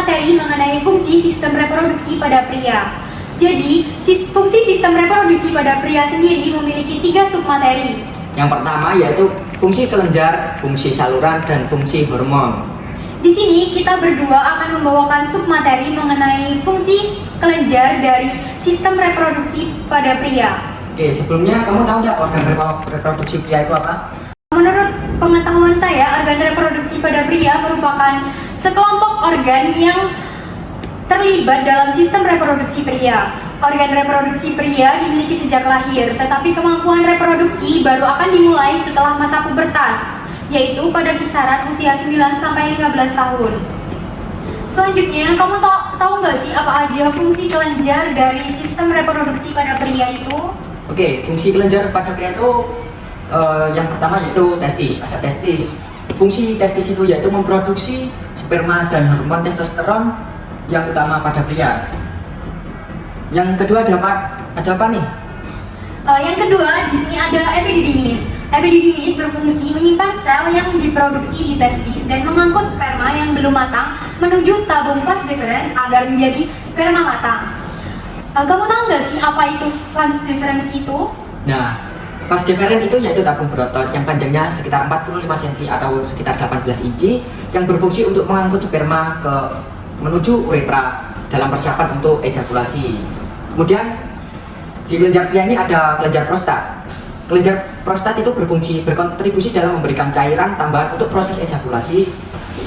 submateri mengenai fungsi sistem reproduksi pada pria. Jadi, fungsi sistem reproduksi pada pria sendiri memiliki 3 submateri. Yang pertama yaitu fungsi kelenjar, fungsi saluran, dan fungsi hormon. Di sini kita berdua akan membawakan submateri mengenai fungsi kelenjar dari sistem reproduksi pada pria. Oke, sebelumnya kamu tahu nggak organ reproduksi pria itu apa? Menurut pengetahuan saya, organ reproduksi pada pria merupakan sekelompok organ yang terlibat dalam sistem reproduksi pria. Organ reproduksi pria dimiliki sejak lahir, tetapi kemampuan reproduksi baru akan dimulai setelah masa pubertas, yaitu pada kisaran usia 9-15 tahun. Selanjutnya, kamu tahu nggak sih apa aja fungsi kelenjar dari sistem reproduksi pada pria itu? Oke, fungsi kelenjar pada pria itu yang pertama yaitu testis. Ada testis. Fungsi testis itu yaitu memproduksi sperma dan hormon testosteron yang utama pada pria. Yang kedua ada apa nih? Yang kedua, di sini ada epididymis. Epididymis berfungsi menyimpan sel yang diproduksi di testis dan mengangkut sperma yang belum matang menuju tabung vas deferens agar menjadi sperma matang. Kamu tahu nggak sih apa itu vas deferens itu? Nah, vas deferens itu yaitu tabung berotot yang panjangnya sekitar 45 cm atau sekitar 18 inci yang berfungsi untuk mengangkut sperma menuju uretra dalam persiapan untuk ejakulasi. Kemudian di kelenjar pria ini ada kelenjar prostat. Kelenjar prostat itu berkontribusi dalam memberikan cairan tambahan untuk proses ejakulasi.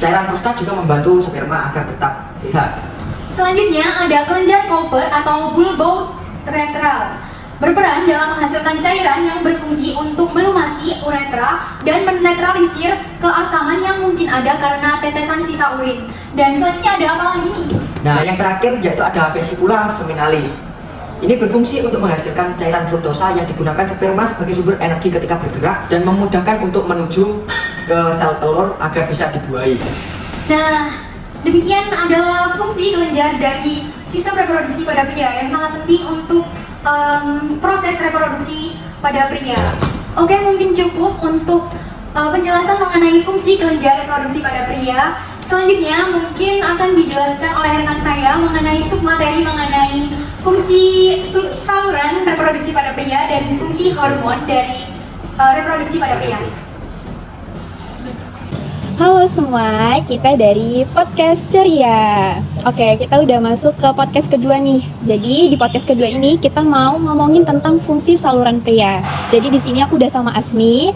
Cairan prostat juga membantu sperma agar tetap sehat. Selanjutnya ada kelenjar Cooper atau bulbouretral, berperan dalam menghasilkan cairan yang berfungsi untuk melumasi uretra dan menetralisir keasaman yang mungkin ada karena tetesan sisa urin. Dan selanjutnya ada apa lagi nih? Nah, yang terakhir yaitu ada vesicula seminalis. Ini berfungsi untuk menghasilkan cairan fruktosa yang digunakan sperma sebagai sumber energi ketika bergerak dan memudahkan untuk menuju ke sel telur agar bisa dibuahi. Nah, demikian adalah fungsi kelenjar dari sistem reproduksi pada pria yang sangat penting untuk proses reproduksi pada pria. Oke, mungkin cukup untuk penjelasan mengenai fungsi kelenjar reproduksi pada pria. Selanjutnya mungkin akan dijelaskan oleh rekan saya mengenai submateri mengenai fungsi saluran reproduksi pada pria dan fungsi hormon dari reproduksi pada pria. Halo semua, kita dari Podcast Ceria. Oke, kita udah masuk ke podcast kedua nih. Jadi di podcast kedua ini kita mau ngomongin tentang fungsi saluran pria. Jadi di sini aku udah sama Asmi.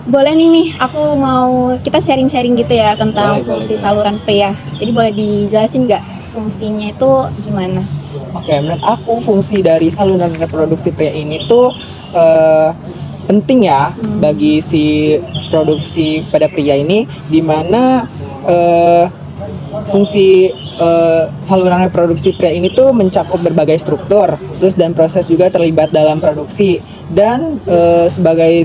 Boleh nih, aku mau kita sharing-sharing gitu ya tentang fungsi saluran pria. Jadi boleh dijelasin nggak fungsinya itu gimana? Oke, menurut aku fungsi dari saluran reproduksi pria ini tuh penting ya bagi si produksi pada pria ini, di mana fungsi saluran reproduksi pria ini tuh mencakup berbagai struktur, terus dan proses juga terlibat dalam produksi dan sebagai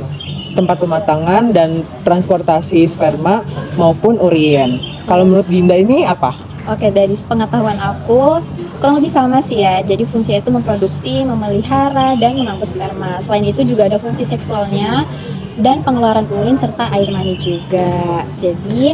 tempat pematangan dan transportasi sperma maupun urin. Kalau menurut Dinda ini apa? Oke, dari pengetahuan aku kurang lebih sama sih ya. Jadi fungsinya itu memproduksi, memelihara, dan mengangkut sperma. Selain itu juga ada fungsi seksualnya dan pengeluaran urin serta air mani juga. Jadi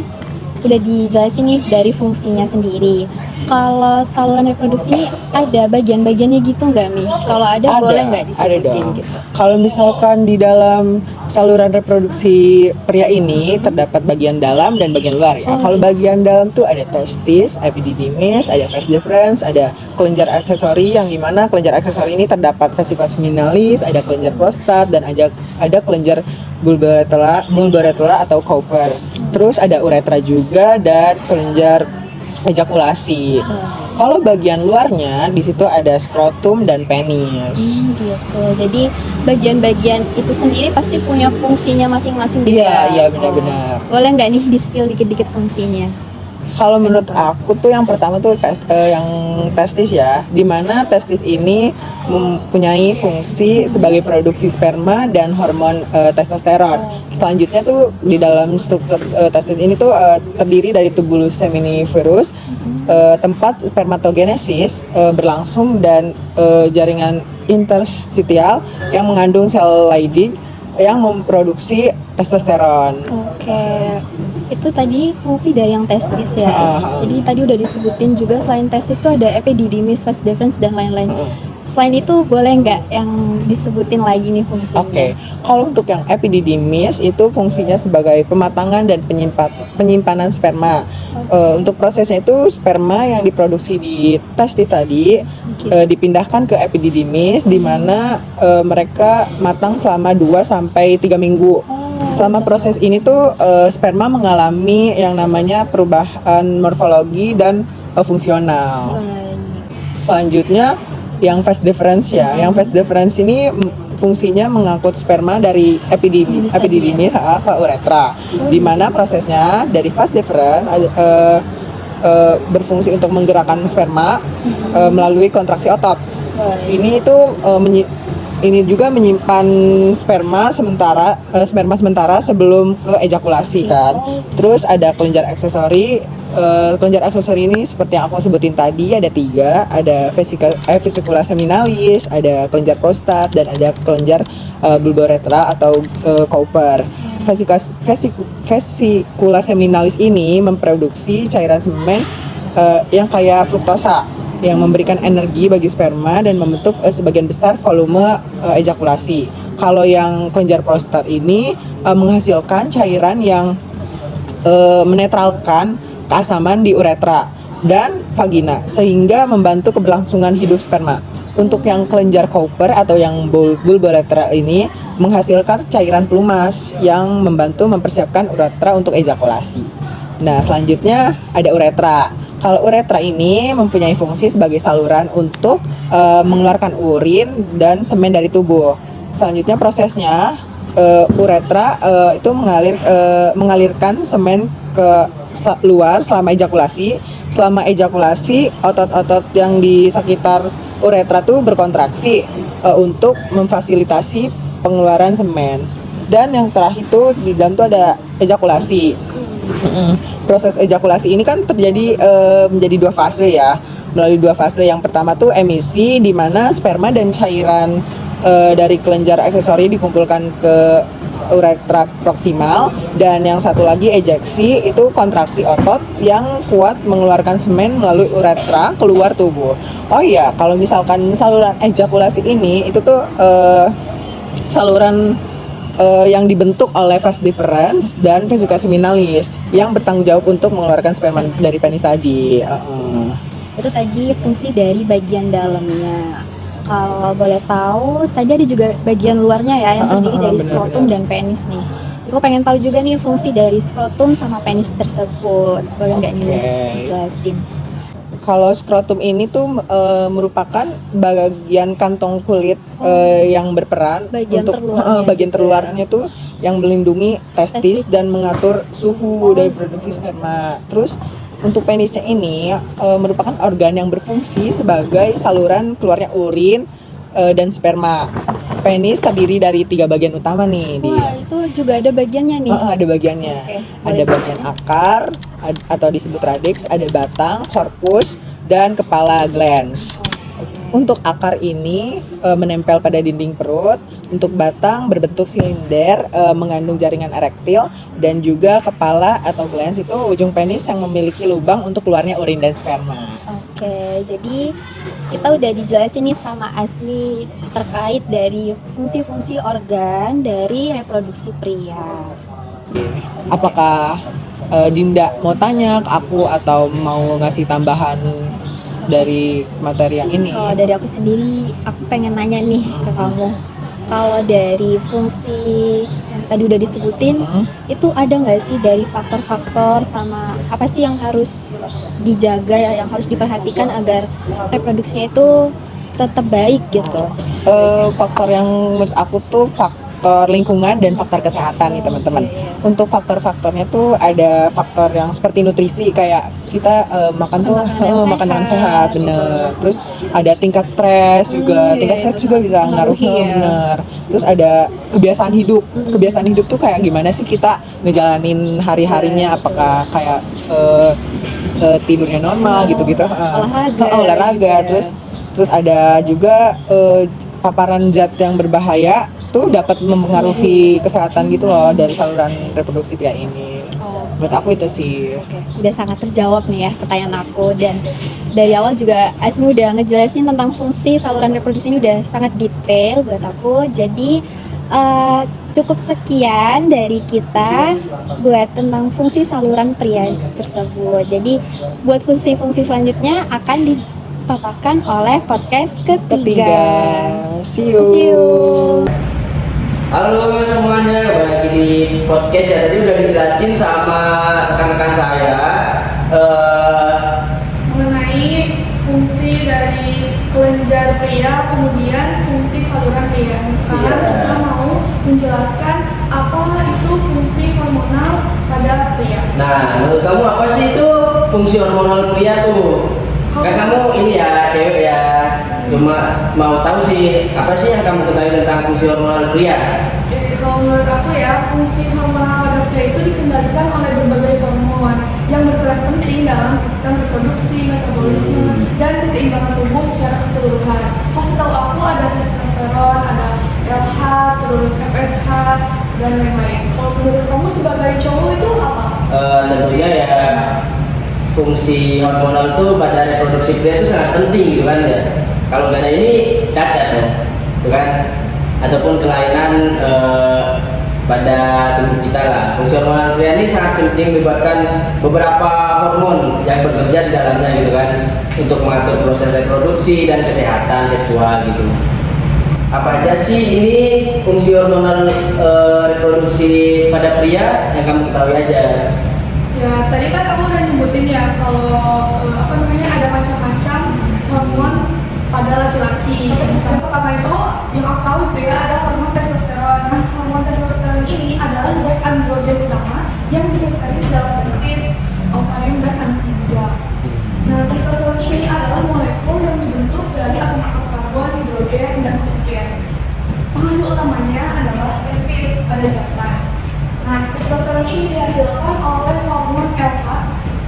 udah dijelasin nih dari fungsinya sendiri. Kalau saluran reproduksi ini ada bagian-bagiannya gitu nggak Mi? Kalau ada boleh nggak disebutin gitu? Kalau misalkan di dalam saluran reproduksi pria ini terdapat bagian dalam dan bagian luar ya. Kalau bagian dalam tuh ada testis, epididymis, ada vas deferens, ada kelenjar aksesori yang dimana kelenjar aksesori ini terdapat vesicula seminalis, ada kelenjar prostat dan ada kelenjar bulboretella atau Cooper. Terus ada uretra juga dan kelenjar ejakulasi. Kalau bagian luarnya di situ ada skrotum dan penis. Gitu. Jadi bagian-bagian itu sendiri pasti punya fungsinya masing-masing gitu ya? Iya benar-benar. Boleh nggak nih di-spill dikit-dikit fungsinya? Kalau menurut aku tuh yang pertama tuh yang testis ya, dimana testis ini mempunyai fungsi sebagai produksi sperma dan hormon testosteron. Selanjutnya tuh di dalam struktur testis ini tuh terdiri dari tubulus seminiferus, tempat spermatogenesis berlangsung dan jaringan interstitial yang mengandung sel Leydig yang memproduksi testosteron. Oke. Itu tadi fungsi dari yang testis ya. Ah. Jadi tadi udah disebutin juga selain testis tuh ada epididymis, vas deferens dan lain-lain. Selain itu boleh nggak yang disebutin lagi nih fungsinya? Oke, kalau untuk yang epididymis itu fungsinya sebagai pematangan dan penyimpanan sperma. Untuk prosesnya itu sperma yang diproduksi di testis tadi dipindahkan ke epididymis di mana mereka matang selama 2 sampai 3 minggu. Selama proses ini tuh sperma mengalami yang namanya perubahan morfologi dan fungsional. Selanjutnya yang vas deferens ya. Yang vas deferens ini fungsinya mengangkut sperma dari epididymis ke uretra. Di mana prosesnya dari vas deferens berfungsi untuk menggerakkan sperma melalui kontraksi otot. Ini juga menyimpan sperma sementara sebelum ke ejakulasi kan. Terus ada kelenjar aksesori. Kelenjar aksesori ini seperti yang aku sebutin tadi ada 3, ada vesicula seminalis, ada kelenjar prostat dan ada kelenjar bulboretra atau Cowper. Vesicula seminalis ini memproduksi cairan semen yang kayak fruktosa yang memberikan energi bagi sperma dan membentuk sebagian besar volume ejakulasi. Kalau yang kelenjar prostat ini menghasilkan cairan yang menetralkan keasaman di uretra dan vagina sehingga membantu keberlangsungan hidup sperma. Untuk yang kelenjar Cowper atau yang bulboretra ini menghasilkan cairan pelumas yang membantu mempersiapkan uretra untuk ejakulasi. Nah, selanjutnya ada uretra. Kalau uretra ini mempunyai fungsi sebagai saluran untuk mengeluarkan urin dan semen dari tubuh. Selanjutnya prosesnya uretra itu mengalirkan semen ke luar selama ejakulasi. Selama ejakulasi, otot-otot yang di sekitar uretra tuh berkontraksi untuk memfasilitasi pengeluaran semen. Dan yang terakhir itu di dalam tuh ada ejakulasi. Proses ejakulasi ini kan terjadi menjadi 2 fase ya. Melalui 2 fase. Yang pertama tuh emisi, di mana sperma dan cairan dari kelenjar aksesori dikumpulkan ke uretra proksimal, dan yang satu lagi ejeksi, itu kontraksi otot yang kuat mengeluarkan semen melalui uretra keluar tubuh. Oh iya, kalau misalkan saluran ejakulasi ini itu tuh saluran yang dibentuk oleh vas deferens dan vesicula seminalis yang bertanggung jawab untuk mengeluarkan sperma dari penis tadi. Itu tadi fungsi dari bagian dalamnya. Kalau boleh tahu, tadi ada juga bagian luarnya ya yang terdiri dari skrotum dan penis nih. Aku pengen tahu juga nih fungsi dari skrotum sama penis tersebut. Boleh nggak nih jelasin? Kalau skrotum ini tuh merupakan bagian kantong kulit yang berperan untuk bagian terluarnya tuh yang melindungi testis dan mengatur suhu dari produksi sperma. Terus untuk penisnya ini merupakan organ yang berfungsi sebagai saluran keluarnya urin dan sperma. Penis terdiri dari 3 bagian utama nih. Wah, itu juga ada bagiannya nih. Ada bagiannya. Ada bagian akar atau disebut radix, ada batang, korpus, dan kepala glans. Untuk akar ini menempel pada dinding perut. Untuk batang berbentuk silinder mengandung jaringan erektil, dan juga kepala atau glans itu ujung penis yang memiliki lubang untuk keluarnya urin dan sperma. Oke, jadi kita udah dijelasin nih sama Asmi terkait dari fungsi-fungsi organ dari reproduksi pria. Apakah Dinda mau tanya ke aku atau mau ngasih tambahan dari materi yang ini? Kalau dari aku sendiri, aku pengen nanya nih ke kamu. Kalau dari fungsi yang tadi udah disebutin, itu ada nggak sih dari faktor-faktor sama apa sih yang harus dijaga, yang harus diperhatikan agar reproduksinya itu tetap baik gitu? Faktor yang menurut aku tuh faktor lingkungan dan faktor kesehatan nih teman-teman. Untuk faktor-faktornya tuh ada faktor yang seperti nutrisi, kayak kita makan tuh makanan sehat, bener. Terus ada tingkat stres juga, tingkat stres juga bisa ngaruh, bener. Terus ada kebiasaan hidup. Kebiasaan hidup tuh kayak gimana sih kita ngejalanin hari-harinya, apakah kayak tidurnya normal gitu-gitu, olahraga. Terus ada juga paparan zat yang berbahaya tuh dapat mempengaruhi kesehatan gitu loh dari saluran reproduksi pria ini. Menurut aku itu sih. Oke, udah sangat terjawab nih ya pertanyaan aku, dan dari awal juga Asmi udah ngejelasin tentang fungsi saluran reproduksi ini udah sangat detail buat aku. Jadi cukup sekian dari kita buat tentang fungsi saluran pria tersebut. Jadi buat fungsi-fungsi selanjutnya akan dipaparkan oleh podcast ketiga. See you. See you. Halo semuanya, kembali lagi di podcast ya. Tadi udah dijelasin sama rekan-rekan saya mengenai fungsi dari kelenjar pria, kemudian fungsi saluran pria. Nah, sekarang Iya. kita mau menjelaskan apa itu fungsi hormonal pada pria. Nah, menurut kamu apa sih itu fungsi hormonal pria tuh? Kan kamu ini ya, cewek ya. Cuma mau tahu sih, apa sih yang kamu ketahui tentang fungsi hormonal pria? Oke, kalau menurut aku ya, fungsi hormonal pada pria itu dikendalikan oleh berbagai hormon yang berperan penting dalam sistem reproduksi, metabolisme, dan keseimbangan tubuh secara keseluruhan. Kasih tahu aku ada testosteron, ada LH, terus FSH, dan lain-lain. Kalau menurut kamu sebagai cowok itu apa? Tentunya ya fungsi hormonal tuh pada reproduksi pria itu sangat penting gitu kan ya. Kalau nggak ada ini cacat dong, gitu kan? Ataupun kelainan pada tubuh kita lah. Fungsi hormonal pria ini sangat penting, melibatkan beberapa hormon yang bekerja di dalamnya gitu kan, untuk mengatur proses reproduksi dan kesehatan seksual gitu. Apa aja sih ini fungsi hormonal reproduksi pada pria yang kamu ketahui aja? Ya, tadi kan kamu udah nyebutin ya kalau ada macam-macam hormon pada laki-laki. Yang pertama itu yang aku tahu gitu ya, ada hormon testosteron. Nah, hormon testosteron ini adalah zat androgen utama yang disintesis dalam testis, ovarium, dan anak ginjal. Nah, testosteron ini adalah molekul yang dibentuk dari atom-atom karbon, hidrogen, dan oksigen. Penghasil utamanya adalah testis pada jantan. Nah, testosteron ini dihasilkan oleh hormon LH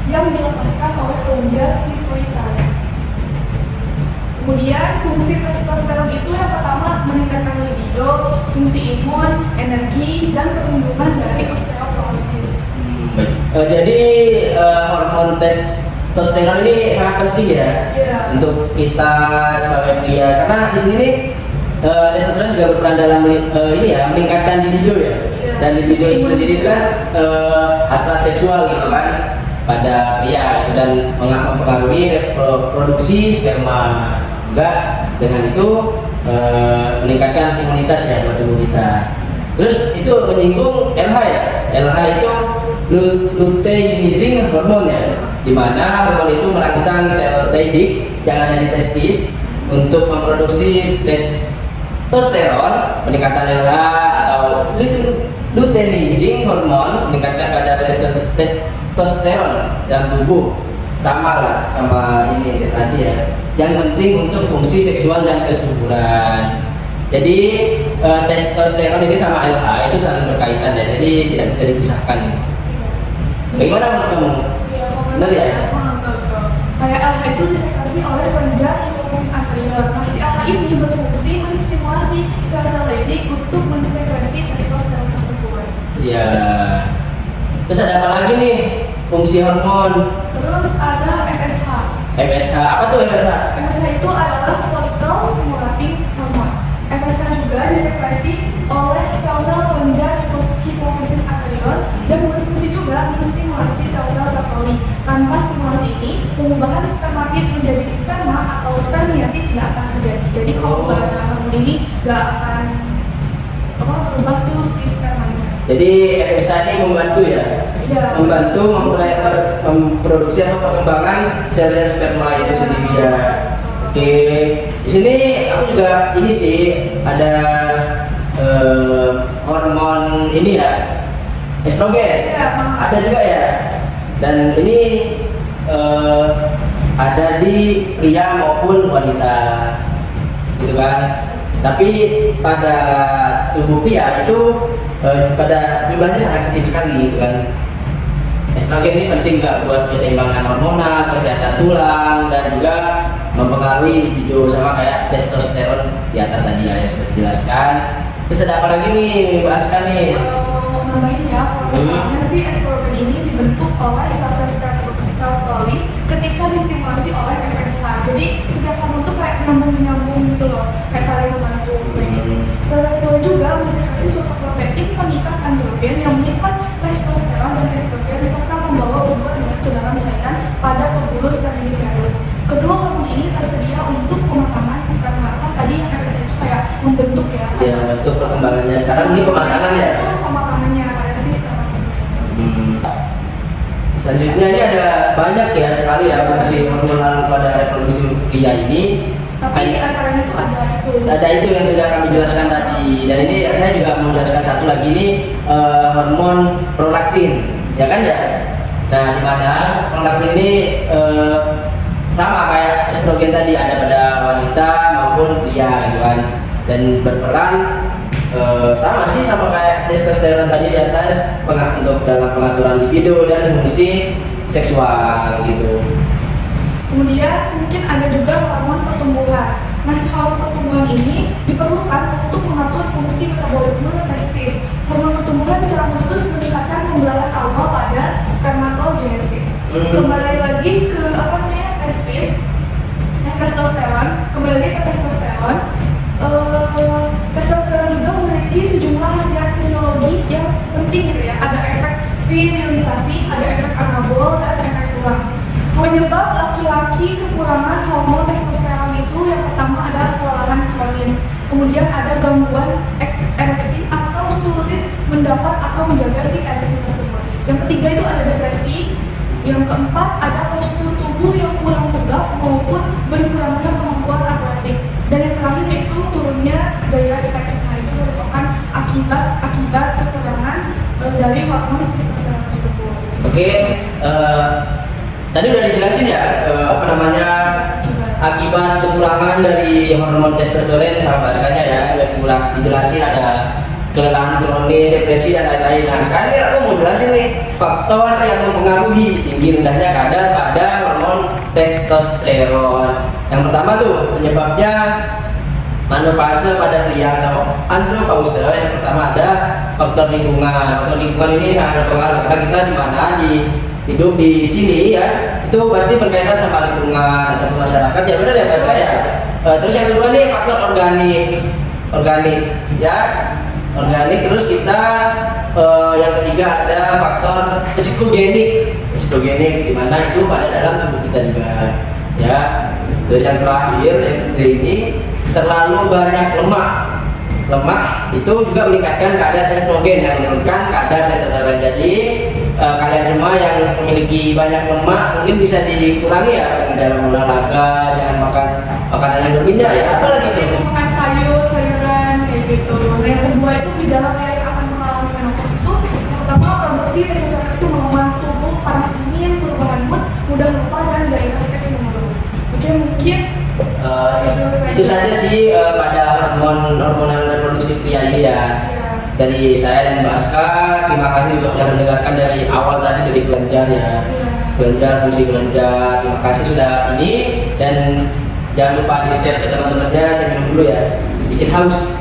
yang dilepaskan oleh kelenjar pituitari. Kemudian fungsi testosteron itu yang pertama meningkatkan libido, fungsi imun, energi, dan perlindungan dari osteoporosis. Baik. Jadi hormon testosteron ini sangat penting ya Iya. untuk kita sebagai pria, karena di sini nih testosteron juga berperan dalam meningkatkan libido ya. Iya. Dan libido sendiri itu kan hasrat seksual gitu kan pada pria gitu, dan mempengaruhi produksi sperma juga. Dengan itu meningkatkan imunitas ya buat tubuh kita. Terus itu menyinggung LH ya. LH itu luteinizing hormon ya, di mana hormon itu merangsang sel Leydig yang ada di testis untuk memproduksi testosteron. Peningkatan LH atau luteinizing hormon meningkatkan kadar testosteron dalam tubuh, sama lah sama ini tadi ya. Yang penting untuk fungsi seksual dan kesuburan. Jadi testosteron ini sama LH itu saling berkaitan ya, jadi tidak bisa dipisahkan. Bagaimana menurut kamu? Iya, Benar ya? betul. Kayak LH itu disekresi oleh kelenjar hipofisis anterior. Nah, si LH ini berfungsi menstimulasi sel-sel Leydig untuk mensekresi testosteron tersebut. Iya. Terus ada apa lagi nih fungsi hormon? Terus ada FSH. FSH, apa tuh FSH? FSH itu adalah follicle stimulating hormone. FSH juga disekresi oleh sel-sel kelenjar hipofisis anterior dan berfungsi juga menstimulasi sel-sel saproli. Tanpa stimulasi ini, pengubahan spermatid menjadi sperma atau spermiasi tidak akan terjadi. Jadi kalau nggak ada hormon ini, nggak akan berubah tuh si spermanya. Jadi FSH ini membantu ya? Iya. Membantu memproduksi atau perkembangan sel-sel sperma itu sendiri ya. Oke, di sini aku juga ini sih ada hormon ini ya, estrogen. Iya. Ada juga ya. Dan ini ada di pria maupun wanita, gitu kan. Tapi pada tubuh pria itu pada jumlahnya sangat kecil sekali, gitu kan. Estrogen ini penting juga buat keseimbangan hormonal, kesehatan tulang, dan juga mempengaruhi libido, sama kayak testosteron di atas tadi ya, yang sudah dijelaskan. Terus ada apa lagi nih yang dibahaskan nih? Mau nambahin ya, kalau misalnya si estrogen ini dibentuk terbentuk oleh sel-sel sterotoli ketika distimulasi oleh FSH. Jadi setiap hormon tuh kayak nyambung gitu loh, kayak saling membantu kayak gitu. Sterotoli juga mensekresi suatu protein pengikat androgen yang mengikat testosteron dan estrogen serta membawa keduanya ke dalam cairan pada pembuluh seminiferus. Kedua hormon ini tersedia untuk pemakaman sperma. Kan tadi yang FSH itu kayak membentuk ya. Ya, bentuk perkembangannya. Sekarang ini pemakaman ya. Itu pemakamannya pada si sperma tersebut. Selanjutnya ini ada banyak ya sekali ya fungsi hormonal pada reproduksi pria ini. Tapi di antaranya itu ada itu yang sudah kami jelaskan tadi. Dan ini saya juga mau jelaskan satu lagi ini hormon prolaktin, ya kan ya. Nah, di mana prolaktin ini sama kayak estrogen tadi, ada pada wanita maupun pria gitu kan. Dan berperan sama sih sama kayak testosteron tadi di atas untuk dalam pengaturan libido dan fungsi seksual gitu. Kemudian mungkin ada juga hormon pertumbuhan. Nah, si hormon pertumbuhan ini diperlukan untuk mengatur fungsi metabolisme testis. Hormon pertumbuhan secara khusus meningkatkan pembelahan awal pada spermatogenesis. Kembali lagi ke testis, testosteron. Kembali lagi ke testosteron. Testosteron juga memiliki sejumlah khasiat fisiologi yang penting gitu ya. Ada efek virilisasi, ada efek anabol, dan efek tulang. Penyebab laki-laki kekurangan hormon testosteron itu yang pertama ada kelelahan kronis, kemudian ada gangguan ereksi atau sulit mendapat atau menjaga si ereksi tersebut. Yang ketiga itu ada depresi, yang keempat ada postur tubuh yang kurang tegak maupun berkurangnya kemampuan atletik, dan yang terakhir itu turunnya gairah seks. Nah, itu merupakan akibat kekurangan dari hormon testosteron tersebut. Oke, tadi udah dijelasin ya akibat kekurangan dari hormon testosteron sama bahasanya ya, udah dijelasin ada kelelahan kronis, depresi dan lain-lain. Nah, sekarang aku mau jelasin nih faktor yang mempengaruhi tinggi rendahnya kadar pada hormon testosteron. Yang pertama tuh penyebabnya menopause pada pria atau andropause. Yang pertama ada faktor lingkungan. Faktor lingkungan ini sangat berpengaruh karena kita hidup di sini ya, itu pasti berkaitan sama lingkungan atau masyarakat ya, benar ya Pak saya. Terus yang kedua nih faktor organik ya, organik. Terus kita yang ketiga ada faktor psikogenik di mana itu pada dalam tubuh kita juga ya. Terus yang terakhir yang ini terlalu banyak lemak itu juga meningkatkan kadar estrogen yang menurunkan kadar testosteron. Jadi kalian semua yang memiliki banyak lemak mungkin bisa dikurangi ya dengan cara olahraga, jangan makan makanan yang berminyak ya, apalagi itu makan sayuran kayak gitu. Nah, yang kedua itu gejala pria yang akan mengalami menopause itu yang pertama produksi testosteron itu melemah, tubuh panas dingin, perubahan mood, mudah lupa, dan gairah seks menurun. Oke, mungkin itu saja sih pada hormonal reproduksi pria ini ya. Dari saya dan Mbak Aska, terima kasih sudah mendengarkan dari awal tadi dari kelenjar ya, kelenjar, fungsi kelenjar. Terima kasih sudah ini, dan jangan lupa di share ke teman-temannya. Saya minum dulu ya, sedikit haus.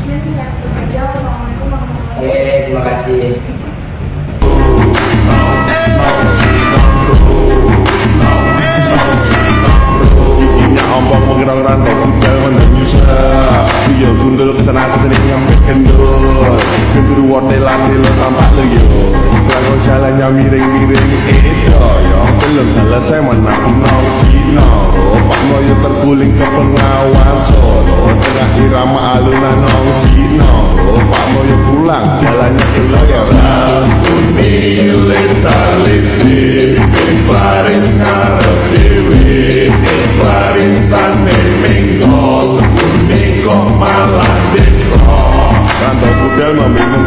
Mungkin saya tutup aja. Assalamualaikum warahmatullahi wabarakatuh. Oke, terima kasih. Ombak menggerang rantai kita menyusah. Dia gundul kesana kesini ngambil kendul. Gendruwo telan lo tampak lo yo. Kalau jalannya miring-miring itu yo. Belum selesai menang Cina. Pak Moyo terguling ke Bengawan Solo. Tengah irama alunan Cina. Pak Moyo pulang jalannya ke Loyoran. Kuning taliti baris ngarep dewi. Barisan minggu sekuning kok malah dikro. Rantau kudel meminum